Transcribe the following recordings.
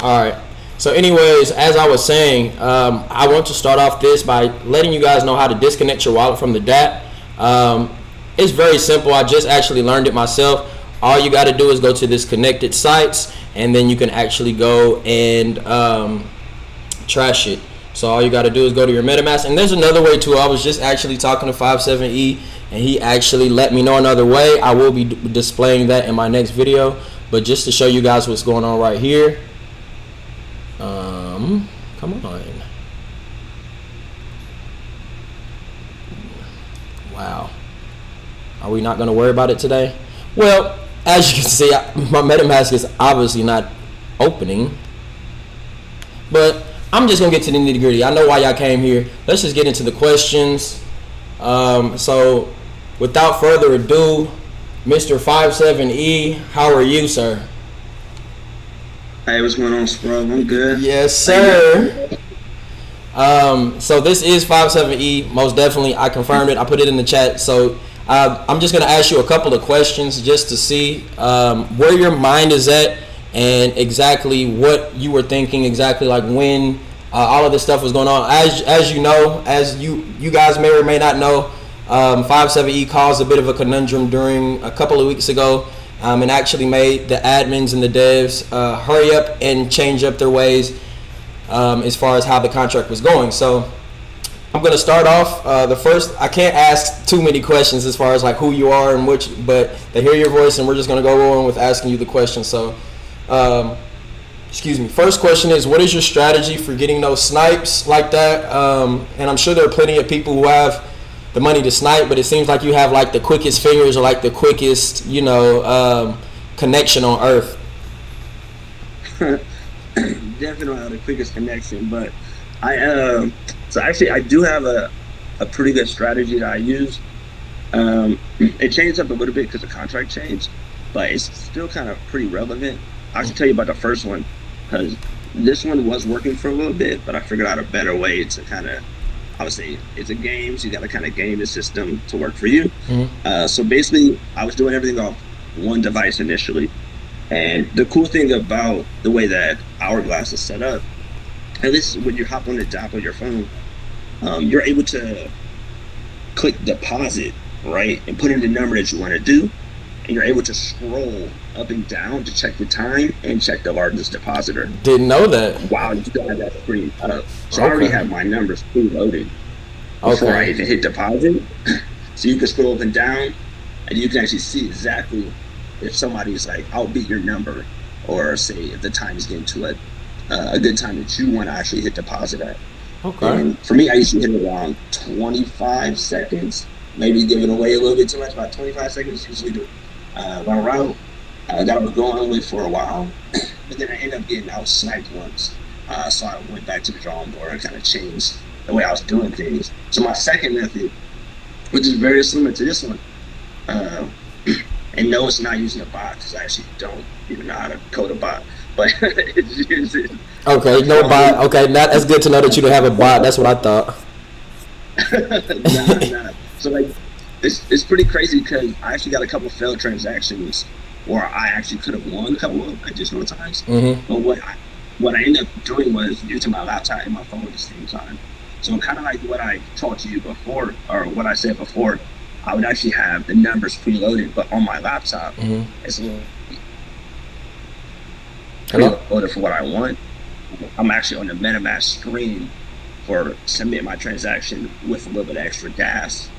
All right. So anyways, as I was saying, I want to start off this by letting you guys know how to disconnect your wallet from the DApp. It's very simple. I just actually learned it myself. All you got to do is go to this connected sites, and then you can actually go and trash it. So all you got to do is go to your MetaMask. And there's another way too. I was just actually talking to 57E, and he actually let me know another way. I will be displaying that in my next video. But just to show you guys what's going on right here. Come on. Wow. Are we not going to worry about it today? Well, as you can see, my MetaMask is obviously not opening. But I'm just going to get to the nitty gritty. I know why y'all came here. Let's just get into the questions. So, without further ado, Mr. 57E, how are you, sir? Hey, what's going on, Spro? I'm good. Yes, sir. So this is 57E, most definitely. I confirmed it. I put it in the chat. So I'm just going to ask you a couple of questions just to see where your mind is at and exactly what you were thinking, exactly like when all of this stuff was going on. As you know, as you guys may or may not know, 57E caused a bit of a conundrum during a couple of weeks ago. And actually made the admins and the devs hurry up and change up their ways as far as how the contract was going. So I'm going to start off the first. I can't ask too many questions as far as like who you are and which, but they hear your voice, and we're just going to go on with asking you the question. So, excuse me. First question is, what is your strategy for getting those snipes like that? And I'm sure there are plenty of people who have the money to snipe, but it seems like you have like the quickest fingers or like the quickest, connection on earth. Definitely have the quickest connection, but I do have a pretty good strategy that I use. It changed up a little bit because the contract changed, but it's still kind of pretty relevant. I should tell you about the first one because this one was working for a little bit, but I figured out a better way to kind of, obviously it's a game, so you got to kind of game the system to work for you. Mm-hmm. So basically I was doing everything off one device initially, and the cool thing about the way that our.glass is set up, at least when you hop on the app on your phone, you're able to click deposit, right, and put in the number that you want to do, and you're able to scroll up and down to check the time and check the largest depositor. Didn't know that. Wow, you still have that screen up. So I already have my numbers preloaded before I even hit deposit. So you can scroll up and down, and you can actually see exactly if somebody's like, I'll beat your number, or say if the time is getting to a good time that you want to actually hit deposit at. Okay. And for me, I usually hit it around 25 seconds, maybe giving away a little bit too much, about 25 seconds usually to run around. That I was going with for a while, but then I ended up getting out sniped once. So I went back to the drawing board and kind of changed the way I was doing things. So my second method, which is very similar to this one, and no, it's not using a bot because I actually don't even know how to code a bot. But it's using no bot. Okay, that's good to know that you don't have a bot. That's what I thought. Nah. So like, it's pretty crazy because I actually got a couple failed transactions where I actually could have won a couple of additional times. Mm-hmm. But what I ended up doing was using my laptop and my phone at the same time. So kind of like what I taught you before, or what I said before, I would actually have the numbers preloaded, but on my laptop, it's a little preloaded for what I want. I'm actually on the Metamask screen for submitting my transaction with a little bit of extra gas.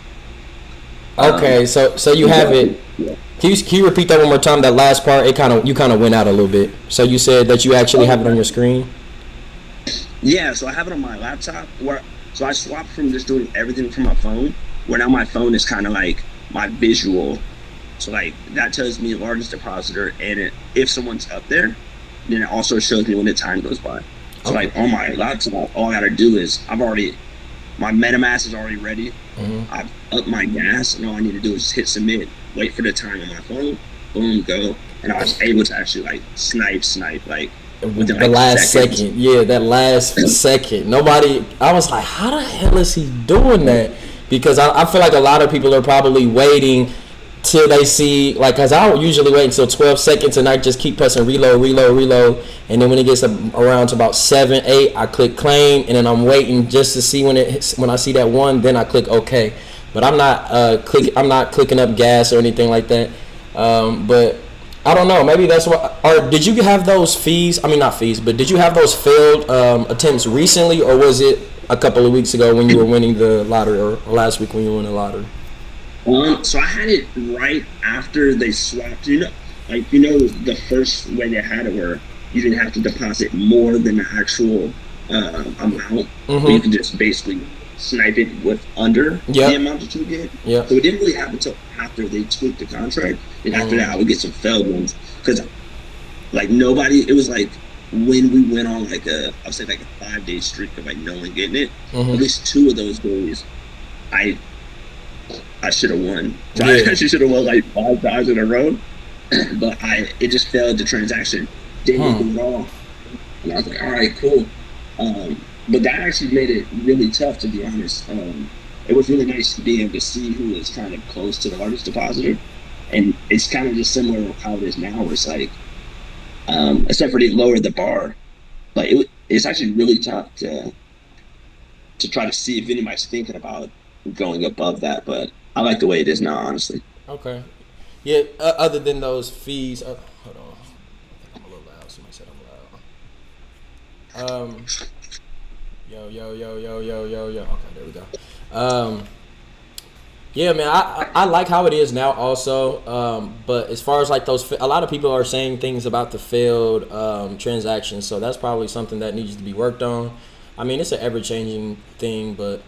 Okay, so you have it. Yeah. Can you repeat that one more time? That last part, you kind of went out a little bit. So you said that you actually have it on your screen. Yeah, so I have it on my laptop. So I swapped from just doing everything from my phone, where now my phone is kind of like my visual. So like that tells me the largest depositor, and if someone's up there, then it also shows me when the time goes by. So like on my laptop, all I gotta do is my MetaMask is already ready. Mm-hmm. I've upped my gas, and all I need to do is just hit submit, wait for the time on my phone, boom, go, and I was able to actually like snipe like within the last second. Yeah, that last second. I was like, how the hell is he doing that? Because I feel like a lot of people are probably waiting till they see, like, cause I usually wait until 12 seconds and I just keep pressing reload, and then when it gets around to about 7, 8, I click claim, and then I'm waiting just to see when I see that one, then I click OK. But I'm not clicking up gas or anything like that. But I don't know. Maybe that's what. Or did you have those fees? I mean, not fees, but did you have those failed attempts recently, or was it a couple of weeks ago when you were winning the lottery, or last week when you were winning the lottery? So I had it right after they swapped. The first way they had it, where you didn't have to deposit more than the actual amount. Mm-hmm. You could just basically snipe it with under the amount that you get. Yeah. So it didn't really happen until after they tweaked the contract, and after that, I would get some failed ones because, like, nobody. It was like when we went on like I would say like a 5-day streak of like no one getting it. Mm-hmm. At least 2 of those days, I should have won. Yeah. I actually should have won like 5 times in a row, but it just failed the transaction. Didn't go wrong, and I was like, all right, cool. But that actually made it really tough, to be honest. It was really nice to be able to see who is kind of close to the largest depositor, and it's kind of just similar to how it is now, where it's like, except for they lowered the bar, but it's actually really tough to try to see if anybody's thinking about going above that. But I like the way it is now, honestly. Okay. Yeah. Other than those fees, hold on. I'm a little loud. Somebody said I'm loud. Yo. Okay, there we go. Yeah, man, I like how it is now also. But as far as like a lot of people are saying things about the failed transactions, so that's probably something that needs to be worked on. I mean, it's an ever-changing thing, but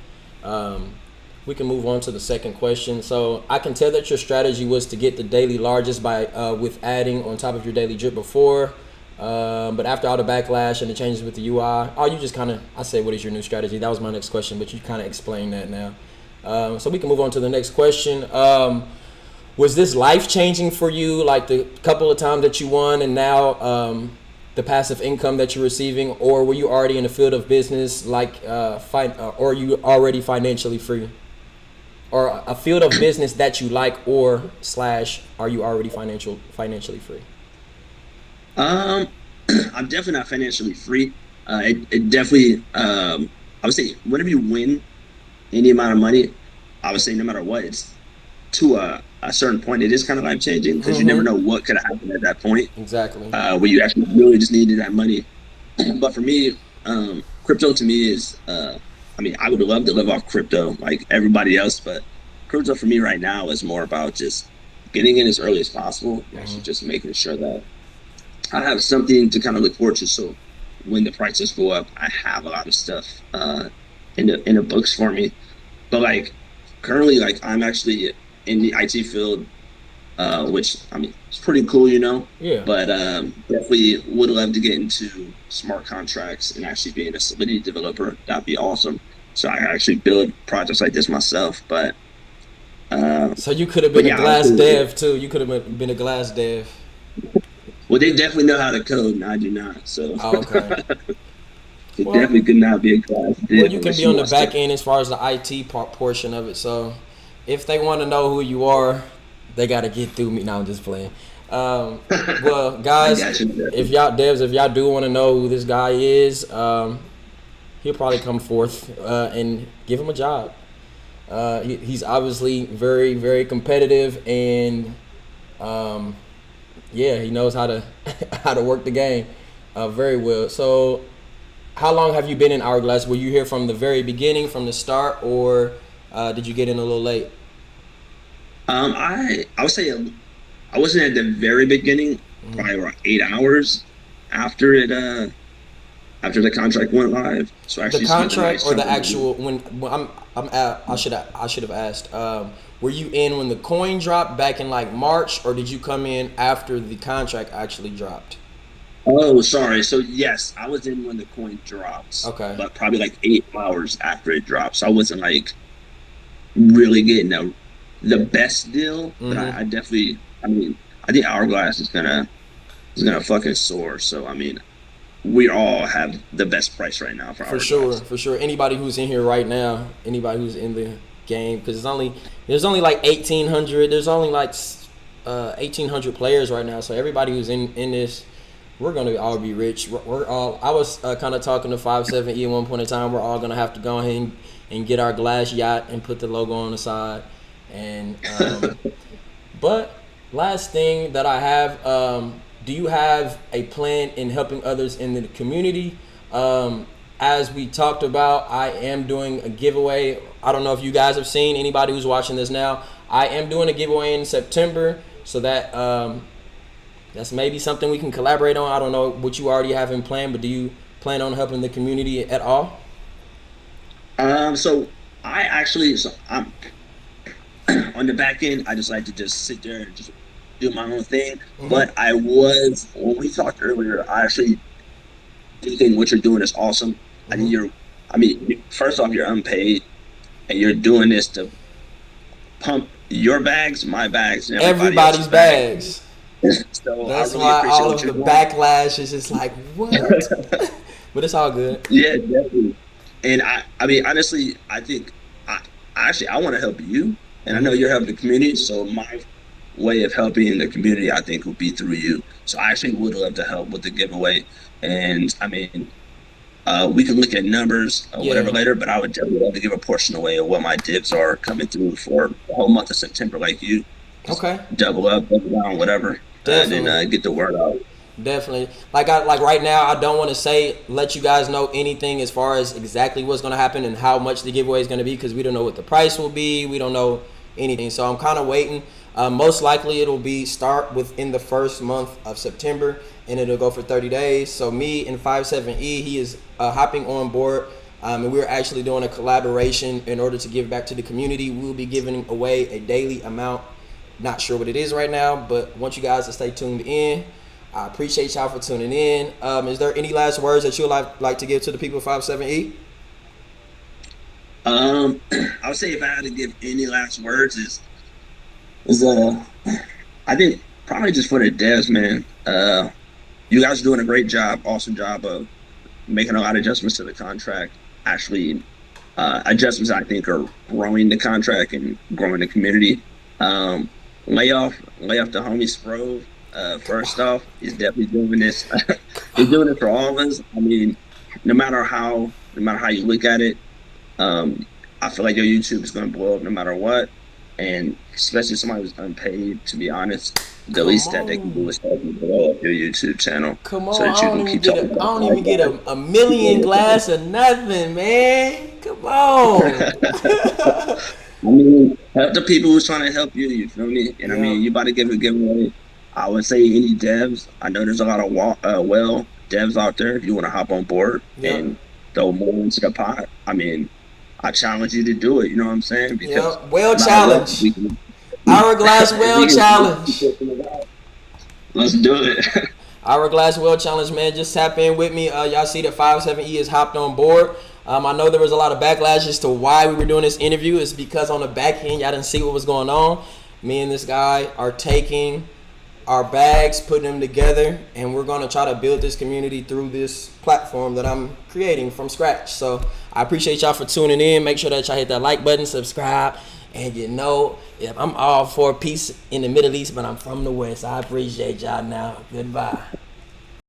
we can move on to the second question. So I can tell that your strategy was to get the daily largest by with adding on top of your daily drip before. But after all the backlash and the changes with the UI, you just kind of, I said, what is your new strategy? That was my next question, but you kind of explained that now. So we can move on to the next question. Was this life-changing for you, like the couple of times that you won and now the passive income that you're receiving, or were you already in the field of business, like or you already financially free? Or a field of business that you like, or / are you already financially free? I'm definitely not financially free. It definitely, I would say, whenever you win any amount of money, I would say no matter what, it's to a certain point, it is kind of life changing because you never know what could have happened at that point. Exactly. Where you actually really just needed that money. But for me, crypto to me is, I mean, I would love to live off crypto like everybody else, but crypto for me right now is more about just getting in as early as possible, actually just making sure that I have something to kind of look forward to. So when the prices go up, I have a lot of stuff in the books for me. But like currently, like I'm actually in the IT field, which I mean it's pretty cool, Yeah. But definitely would love to get into smart contracts and actually being a Solidity developer. That'd be awesome. So I actually build projects like this myself. But so you could have been a Glass dev too. You could have been a Glass dev. Well, they definitely know how to code, and I do not. So okay. They definitely could not be a Glass dev. Well, you can be on the back end as far as the IT portion of it. So if they want to know who you are, they got to get through me. Now I'm just playing. Well, guys, if y'all do want to know who this guy is, he'll probably come forth and give him a job. He's obviously very, very competitive, and yeah, he knows how to how to work the game very well. So how long have you been in Hourglass? Were you here from the very beginning, from the start, or did you get in a little late? I would say I wasn't at the very beginning, probably around 8 hours after it after the contract went live. So actually the contract or the actual I should have asked. Were you in when the coin dropped back in like March, or did you come in after the contract actually dropped? Oh, sorry. So yes, I was in when the coin dropped. Okay. But probably like 8 hours after it dropped. So I wasn't like really getting the best deal. But I definitely, I mean, I think Hourglass is gonna fucking soar. So I mean, we all have the best price right now for Hourglass. For sure. Anybody who's in here right now, anybody who's in the game because there's only like 1,800. There's only like 1,800 players right now. So everybody who's in this, we're gonna all be rich. We're all. I was kind of talking to 57E at one point in time. We're all gonna have to go ahead and get our glass yacht and put the logo on the side. And but last thing that I have, do you have a plan in helping others in the community? As we talked about, I am doing a giveaway. I don't know if you guys have seen, anybody who's watching this now, I am doing a giveaway in September, so that that's maybe something we can collaborate on. I don't know what you already have in plan, but do you plan on helping the community at all? So I'm on the back end. I just like to just sit there and just do my own thing. Mm-hmm. But when we talked earlier, I actually do think what you're doing is awesome. Mm-hmm. First off, you're unpaid, and you're doing this to pump your bags, my bags, and Everybody's bags. So that's I really why appreciate all what of you're the doing. backlash is just like, what? But it's all good. Yeah, definitely. And honestly, I think I want to help you, and I know you're helping the community. So my way of helping the community, I think, would be through you. So I actually would love to help with the giveaway. And we can look at numbers or whatever later, but I would definitely love to give a portion away of what my dibs are coming through for the whole month of September, like you. Okay. Double up, double down, whatever. Definitely. And then get the word out. Definitely. Like right now, I don't want to let you guys know anything as far as exactly what's going to happen and how much the giveaway is going to be, because we don't know what the price will be. We don't know anything. So I'm kind of waiting. Most likely it'll start within the first month of September, and it'll go for 30 days. So me and 57E, he is hopping on board. And we're actually doing a collaboration in order to give back to the community. We'll be giving away a daily amount. Not sure what it is right now, but want you guys to stay tuned in. I appreciate y'all for tuning in. Is there any last words that you would like to give to the people of 57E? I would say if I had to give any last words is I think probably just for the devs, man. You guys are doing a great job, awesome job of making a lot of adjustments to the contract. Actually, adjustments I think are growing the contract and growing the community. Lay off the homie Sprove. First off, he's definitely doing this. He's doing it for all of us. I mean, no matter how you look at it, I feel like your YouTube is going to blow up no matter what. And especially somebody who's unpaid, to be honest, the least that they can do is help you blow up your YouTube channel. Come on, so that you can keep talking I don't even get a million glass or nothing, man. Come on. I mean, help the people who's trying to help you. You feel me? And I mean, you about to give a giveaway. I would say any devs. I know there's a lot of devs out there. If you want to hop on board and throw more into the pot, I mean, I challenge you to do it. You know what I'm saying? Because challenge. Our.glass challenge. Let's do it. Our.glass challenge, man. Just tap in with me. Y'all see that 57E has hopped on board. I know there was a lot of backlash as to why we were doing this interview. It's because on the back end, y'all didn't see what was going on. Me and this guy are taking our bags, putting them together, and we're going to try to build this community through this platform that I'm creating from scratch. So I appreciate y'all for tuning in. Make sure that y'all hit that like button, subscribe, and I'm all for peace in the Middle East, but I'm from the West. I appreciate y'all now. Goodbye.